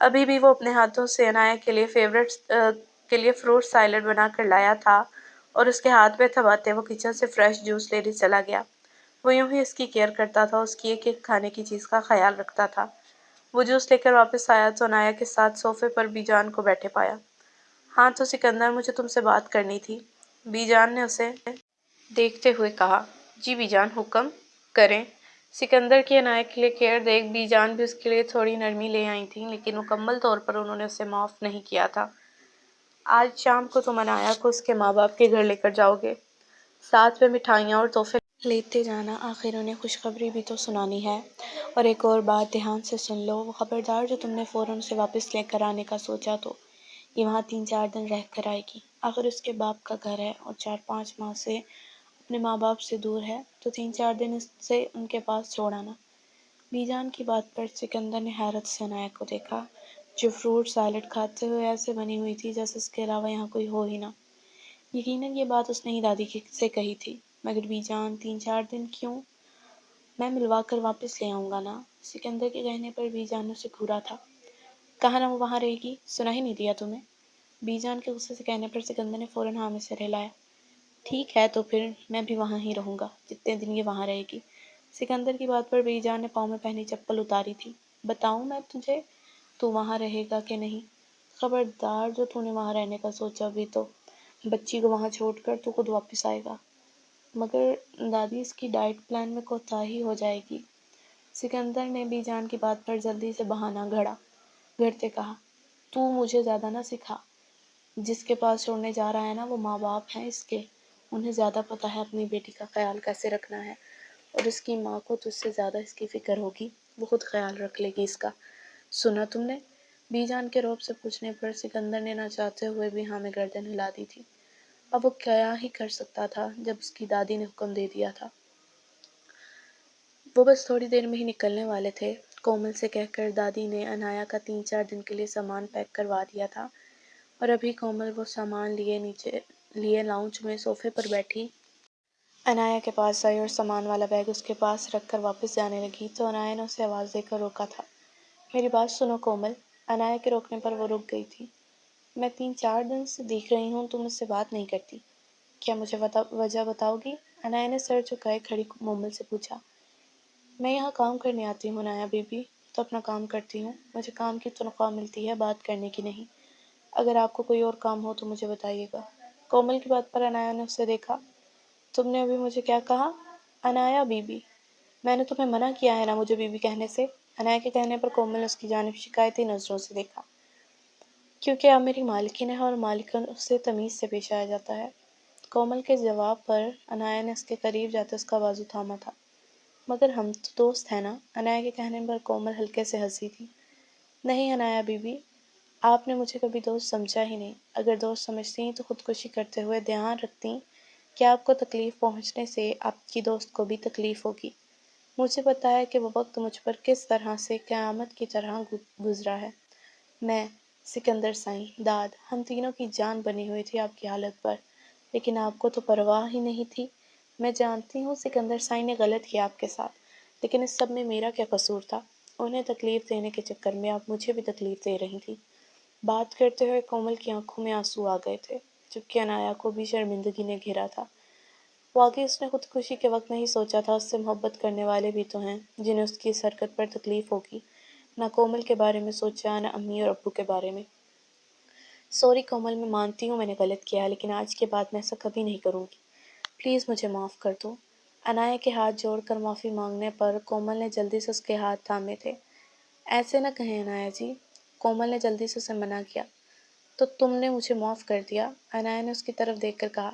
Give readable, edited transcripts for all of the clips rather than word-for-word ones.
ابھی بھی وہ اپنے ہاتھوں سے عنایہ کے لیے فروٹ سیلڈ بنا کر لایا تھا اور اس کے ہاتھ میں تھماتے وہ کچن سے فریش جوس لینے چلا گیا۔ وہ یوں ہی اس کی کیئر کرتا تھا، اس کی ایک ایک کھانے کی چیز کا خیال رکھتا تھا۔ وہ جوس لے کر واپس آیا تو عنایہ کے ساتھ صوفے پر بی جان کو بیٹھے پایا۔ ہاں تو سکندر، مجھے تم سے بات کرنی تھی، بی جان نے اسے دیکھتے ہوئے کہا۔ جی بی جان، حکم کریں۔ سکندر کی عنایہ کے لیے کیئر دیکھ بی جان بھی اس کے لیے تھوڑی نرمی لے آئی تھیں، لیکن مکمل طور پر انہوں نے اسے معاف نہیں کیا تھا۔ آج شام کو تم عنایہ کو اس کے ماں باپ کے گھر لے کر جاؤ گے، ساتھ میں مٹھائیاں اور تحفے لیتے جانا، آخر انہیں خوشخبری بھی تو سنانی ہے۔ اور ایک اور بات دھیان سے سن لو، وہ خبردار جو تم نے فوراً اسے واپس لے کر آنے کا سوچا تو یہ وہاں 3-4 دن رہ کر آئے گی۔ آخر اس کے باپ کا گھر ہے اور 4-5 ماہ سے اپنے ماں باپ سے دور ہے، تو 3-4 دن اسے ان کے پاس چھوڑ آنا۔ بی جان کی بات پر سکندر نے حیرت سے عنایہ کو دیکھا، جو فروٹ سیلڈ کھاتے ہوئے ایسے بنی ہوئی تھی جیسے اس کے علاوہ یہاں کوئی ہو ہی نہ۔ یقیناً یہ بات اس نے ہی دادی سے کہی تھی، مگر بی جان 3-4 دن کیوں؟ میں ملوا کر واپس لے آؤں گا نا۔ سکندر کے کہنے پر بی جان اسے گھورا تھا۔ کہا نا وہ وہاں رہے گی، سنا ہی نہیں دیا تمہیں؟ بی جان کے غصے سے کہنے پر سکندر نے فوراً ہاں میں سر ہلایا۔ ٹھیک ہے تو پھر میں بھی وہاں ہی رہوں گا جتنے دن یہ وہاں رہے گی۔ سکندر کی بات پر بی جان نے پاؤں میں پہنی چپل اتاری تھی۔ بتاؤں میں تجھے تو وہاں رہے گا کہ نہیں؟ خبردار جو تو نے وہاں رہنے کا سوچا بھی تو بچی کو وہاں چھوڑ کر تو خود واپس آئے گا۔ مگر دادی، اس کی ڈائٹ پلان میں کوتاہی ہو جائے گی۔ سکندر نے بی جان کی بات پر جلدی سے بہانہ گھڑتے کہا، تو مجھے زیادہ نہ سکھا۔ جس کے پاس چھوڑنے جا رہا ہے نا، وہ ماں باپ ہیں اس کے، انہیں زیادہ پتہ ہے اپنی بیٹی کا خیال کیسے رکھنا ہے، اور اس کی ماں کو تجھ سے زیادہ اس کی فکر ہوگی، وہ خود خیال رکھ لے گی اس کا۔ سنا تم نے؟ بی جان کے رعب سے پوچھنے پر سکندر نے نہ چاہتے ہوئے بھی ہاں میں گردن ہلا دی تھی۔ اب وہ کیا ہی کر سکتا تھا جب اس کی دادی نے حکم دے دیا تھا۔ وہ بس تھوڑی دیر میں ہی نکلنے والے تھے، کومل سے کہہ کر دادی نے عنایہ کا 3-4 دن کے لیے سامان پیک کروا دیا تھا، اور ابھی کومل وہ سامان لیے لاؤنج میں صوفے پر بیٹھی عنایہ کے پاس آئی اور سامان والا بیگ اس کے پاس رکھ کر واپس جانے لگی تو عنایہ نے اسے آواز دے کر روکا تھا۔ میری بات سنو کومل۔ عنایہ کے روکنے پر وہ رک گئی تھی۔ میں 3-4 دن سے دیکھ رہی ہوں تم مجھ سے بات نہیں کرتی، کیا مجھے وجہ بتاؤ گی؟ عنایہ نے سر جھکائے کھڑی کومل سے پوچھا۔ میں یہاں کام کرنے آتی ہوں عنایہ بی بی، تو اپنا کام کرتی ہوں، مجھے کام کی تنخواہ ملتی ہے، بات کرنے کی نہیں۔ اگر آپ کو کوئی اور کام ہو تو مجھے بتائیے گا۔ کومل کی بات پر عنایہ نے اسے دیکھا۔ تم نے ابھی مجھے کیا کہا؟ عنایہ بی بی؟ میں نے تمہیں منع کیا ہے نا مجھے بی بی کہنے سے؟ عنایہ کے کہنے پر کومل نے اس کی جانب شکایتی نظروں سے دیکھا۔ کیونکہ آپ میری مالکن ہیں اور مالکن سے تمیز سے پیش آیا جاتا ہے۔ کومل کے جواب پر عنایہ نے اس کے قریب جاتے اس کا بازو تھاما تھا۔ مگر ہم تو دوست ہیں نا؟ عنایہ کے کہنے پر کومل ہلکے سے ہنسی تھی۔ نہیں عنایہ بی بی، آپ نے مجھے کبھی دوست سمجھا ہی نہیں۔ اگر دوست سمجھتی تو خودکشی کرتے ہوئے دھیان رکھتی کہ آپ کو تکلیف پہنچنے سے آپ کی دوست کو بھی تکلیف ہوگی۔ مجھے پتہ ہے کہ وہ وقت مجھ پر کس طرح سے قیامت کی طرح گزرا ہے۔ میں، سکندر سائیں، داد، ہم تینوں کی جان بنی ہوئی تھی آپ کی حالت پر، لیکن آپ کو تو پرواہ ہی نہیں تھی۔ میں جانتی ہوں سکندر سائیں نے غلط کیا آپ کے ساتھ، لیکن اس سب میں میرا کیا قصور تھا؟ انہیں تکلیف دینے کے چکر میں آپ مجھے بھی تکلیف دے رہی تھی۔ بات کرتے ہوئے کومل کی آنکھوں میں آنسو آ گئے تھے، جبکہ عنایہ کو بھی شرمندگی نے گھیرا تھا۔ واقعی اس نے خودکشی کے وقت نہیں سوچا تھا اس سے محبت کرنے والے بھی تو ہیں جنہیں اس کی اس حرکت پر تکلیف ہوگی۔ نہ کومل کے بارے میں سوچا، نہ امی اور ابو کے بارے میں۔ سوری کومل، میں مانتی ہوں میں نے غلط کیا ہے، لیکن آج کے بعد میں ایسا کبھی نہیں کروں گی۔ پلیز مجھے معاف کر دو۔ عنایہ کے ہاتھ جوڑ کر معافی مانگنے پر کومل نے جلدی سے اس کے ہاتھ تھامے تھے۔ ایسے نہ کہیں عنایہ جی، کومل نے جلدی سے اسے منع کیا۔ تو تم نے مجھے معاف کر دیا؟ عنایہ نے اس کی طرف دیکھ کر کہا۔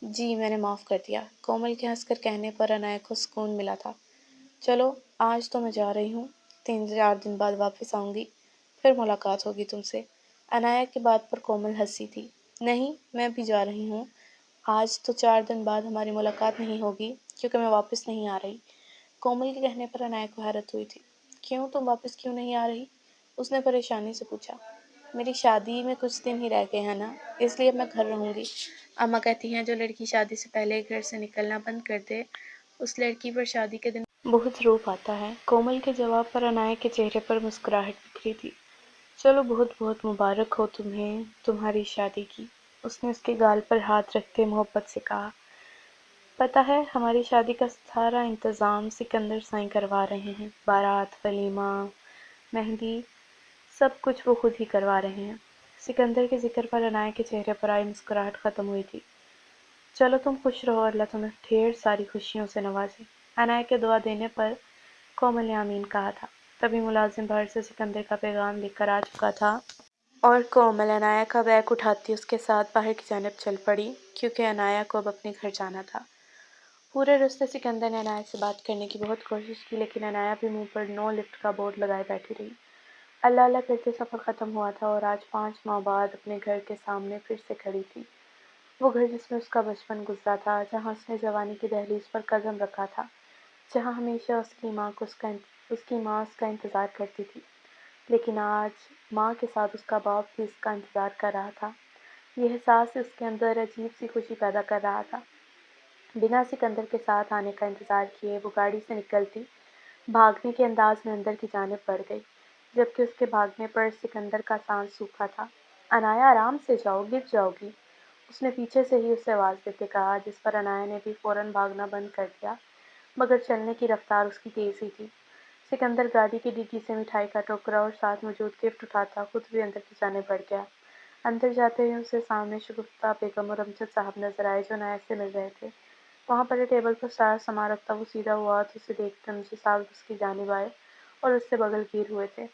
جی میں نے معاف کر دیا۔ کومل کے ہنس کر کہنے پر عنایہ کو سکون ملا تھا۔ چلو آج تو میں جا رہی ہوں، 3-4 دن بعد واپس آؤں گی، پھر ملاقات ہوگی تم سے۔ عنایہ کی بات پر کومل ہنسی تھی۔ نہیں، میں بھی جا رہی ہوں، آج تو 4 دن بعد ہماری ملاقات نہیں ہوگی کیونکہ میں واپس نہیں آ رہی۔ کومل کے کہنے پر عنایہ کو حیرت ہوئی تھی۔ کیوں، تم واپس کیوں نہیں آ رہی؟ اس نے پریشانی سے پوچھا۔ میری شادی میں کچھ دن ہی رہ گئے ہیں نا، اس لیے میں گھر رہوں گی۔ اماں کہتی ہیں جو لڑکی شادی سے پہلے گھر سے نکلنا بند کر دے، اس لڑکی پر شادی کے دن بہت روپ آتا ہے۔ کومل کے جواب پر عنایہ کے چہرے پر مسکراہٹ بکھری تھی۔ چلو بہت بہت مبارک ہو تمہیں تمہاری شادی کی، اس نے اس کے گال پر ہاتھ رکھتے محبت سے کہا۔ پتہ ہے ہماری شادی کا سارا انتظام سکندر سائیں کروا رہے ہیں، بارات، ولیمہ، مہندی، سب کچھ وہ خود ہی کروا رہے ہیں۔ سکندر کے ذکر پر عنایہ کے چہرے پر آئی مسکراہٹ ختم ہوئی تھی۔ چلو تم خوش رہو، اللہ تمہیں ڈھیر ساری خوشیوں سے نوازے، عنایہ کے دعا دینے پر کومل نے آمین کہا تھا۔ تبھی ملازم باہر سے سکندر کا پیغام لے کر آ چکا تھا اور کومل عنایہ کا بیگ اٹھاتی اس کے ساتھ باہر کی جانب چل پڑی، کیونکہ عنایہ کو اب اپنے گھر جانا تھا۔ پورے راستے سکندر نے عنایہ سے بات کرنے کی بہت کوشش کی، لیکن عنایہ بھی منہ پر نو لفٹ کا بورڈ لگائے بیٹھی رہی۔ اللہ اللہ کرتے سفر ختم ہوا تھا اور آج 5 ماہ بعد اپنے گھر کے سامنے پھر سے کھڑی تھی۔ وہ گھر جس میں اس کا بچپن گزرا تھا، جہاں اس نے جوانی کی دہلیز پر قدم رکھا تھا، جہاں ہمیشہ اس کی ماں اس کا انتظار کرتی تھی، لیکن آج ماں کے ساتھ اس کا باپ بھی اس کا انتظار کر رہا تھا۔ یہ احساس اس کے اندر عجیب سی خوشی پیدا کر رہا تھا۔ بنا سکندر کے ساتھ آنے کا انتظار کیے وہ گاڑی سے نکلتی بھاگنے کے انداز میں اندر کی جانب بڑھ گئی، جبکہ اس کے بھاگنے پر سکندر کا سانس سوکھا تھا۔ عنایہ آرام سے جاؤ، گر جاؤ گی، اس نے پیچھے سے ہی اسے آواز دے کے کہا، جس پر عنایہ نے بھی فوراً بھاگنا بند کر دیا، مگر چلنے کی رفتار اس کی تیز ہی تھی۔ سکندر گاڑی کی ڈگی سے مٹھائی کا ٹوکرا اور ساتھ موجود گفٹ اٹھاتا خود بھی اندر کی جانب بڑھ گیا۔ اندر جاتے ہی اسے سامنے شگفتہ بیگم اور امجد صاحب نظر آئے جو عنایہ سے مل رہے تھے۔ وہاں پر ٹیبل پر سارا سامان رکھتا وہ سیدھا ہوا تو اسے دیکھتے امجد صاحب اس کی جانب آئے اور اس سے بغل گیر ہوئے تھے۔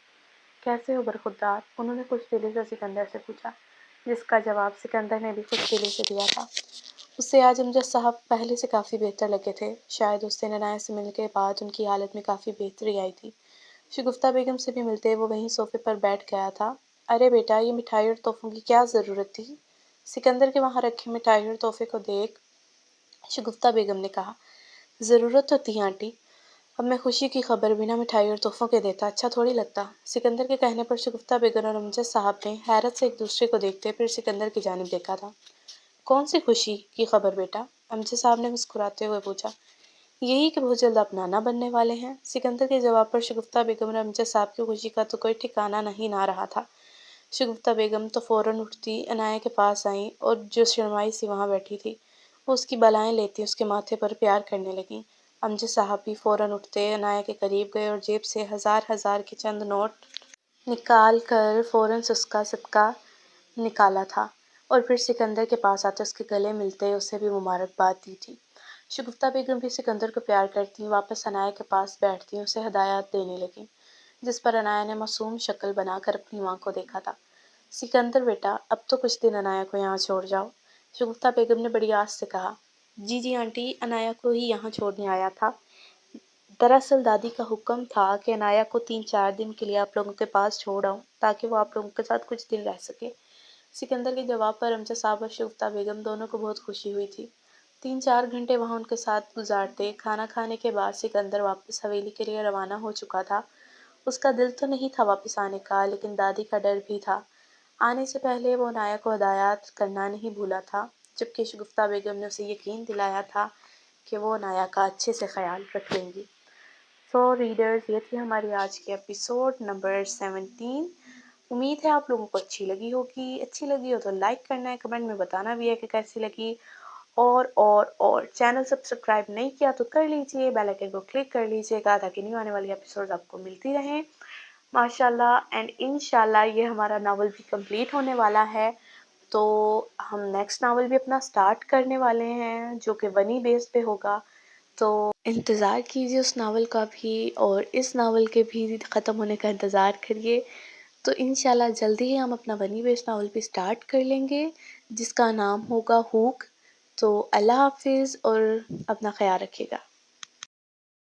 کیسے ہو برخوردار؟ انہوں نے خوش دلی سے سکندر سے پوچھا، جس کا جواب سکندر نے بھی خوش دلی سے دیا تھا۔ اسے آج امجد صاحب پہلے سے کافی بہتر لگے تھے، شاید اس دن عنایہ سے ملنے کے بعد ان کی حالت میں کافی بہتری آئی تھی۔ شگفتہ بیگم سے بھی ملتے وہ وہیں صوفے پر بیٹھ گیا تھا۔ ارے بیٹا، یہ مٹھائی اور تحفوں کی کیا ضرورت تھی؟ سکندر کے وہاں رکھے مٹھائی اور تحفے کو دیکھ شگفتہ بیگم نے کہا، ضرورت تو تھی آنٹی، اب میں خوشی کی خبر بنا مٹھائی اور تحفوں کے دیتا اچھا تھوڑی لگتا۔ سکندر کے کہنے پر شگفتہ بیگم اور امجد صاحب نے حیرت سے ایک دوسرے کو دیکھتے پھر سکندر کی جانب دیکھا تھا۔ کون سی خوشی کی خبر بیٹا؟ امجد صاحب نے مسکراتے ہوئے پوچھا۔ یہی کہ بہت جلد آپ نانا بننے والے ہیں۔ سکندر کے جواب پر شگفتہ بیگم اور امجد صاحب کی خوشی کا تو کوئی ٹھکانہ نہیں نہ رہا تھا۔ شگفتہ بیگم تو فوراً اٹھتی عنایہ کے پاس آئیں اور جو شرمائی سی وہاں بیٹھی تھی وہ اس کی بالائیں لیتی اس کے ماتھے پر پیار کرنے لگیں۔ امجد صاحب بھی فوراً اٹھتے عنایہ کے قریب گئے اور جیب سے ہزار کے چند نوٹ نکال کر فوراً اس کا صدقہ نکالا تھا اور پھر سکندر کے پاس آتے اس کے گلے ملتے اسے بھی مبارکباد دی تھی۔ شگفتہ بیگم بھی سکندر کو پیار کرتی واپس عنایہ کے پاس بیٹھتی اسے ہدایات دینے لگیں، جس پر عنایہ نے معصوم شکل بنا کر اپنی ماں کو دیکھا تھا۔ سکندر بیٹا، اب تو کچھ دن عنایہ کو یہاں چھوڑ جاؤ، شگفتہ بیگم نے بڑی آس سے کہا۔ جی آنٹی، عنایہ کو ہی یہاں چھوڑنے آیا تھا۔ دراصل دادی کا حکم تھا کہ عنایہ کو 3-4 دن کے لیے آپ لوگوں کے پاس چھوڑ آؤں تاکہ وہ آپ لوگوں کے ساتھ کچھ دن رہ سکے۔ سکندر کے جواب پر امجد صاحب اور شگفتہ بیگم دونوں کو بہت خوشی ہوئی تھی۔ 3-4 گھنٹے وہاں ان کے ساتھ گزارتے کھانا کھانے کے بعد سکندر واپس حویلی کے لیے روانہ ہو چکا تھا۔ اس کا دل تو نہیں تھا واپس آنے کا، لیکن دادی کا ڈر بھی تھا۔ آنے سے پہلے وہ عنایہ کو ہدایات کرنا نہیں بھولا تھا، جبکہ شگفتہ بیگم نے اسے یقین دلایا تھا کہ وہ عنایہ کا اچھے سے خیال رکھ لیں گی۔ سو ریڈرز، یہ تھی ہماری آج کی ایپیسوڈ نمبر 17۔ امید ہے آپ لوگوں کو اچھی لگی ہوگی۔ اچھی لگی ہو تو لائک کرنا ہے، کمنٹ میں بتانا بھی ہے کہ کیسی لگی، اور چینل سبسکرائب نہیں کیا تو کر لیجئے، بیل آئکن کو کلک کر لیجئے گا تاکہ نیو آنے والی ایپیسوڈز آپ کو ملتی رہیں ماشاءاللہ۔ اینڈ انشاءاللہ یہ ہمارا ناول بھی کمپلیٹ ہونے والا ہے، تو ہم نیکسٹ ناول بھی اپنا سٹارٹ کرنے والے ہیں جو کہ ونی بیس پہ ہوگا، تو انتظار کیجئے اس ناول کا بھی اور اس ناول کے بھی ختم ہونے کا انتظار کریے۔ تو انشاءاللہ جلدی ہی ہم اپنا ونی بیس ناول بھی سٹارٹ کر لیں گے جس کا نام ہوگا ہوک۔ تو اللہ حافظ اور اپنا خیال رکھیے گا۔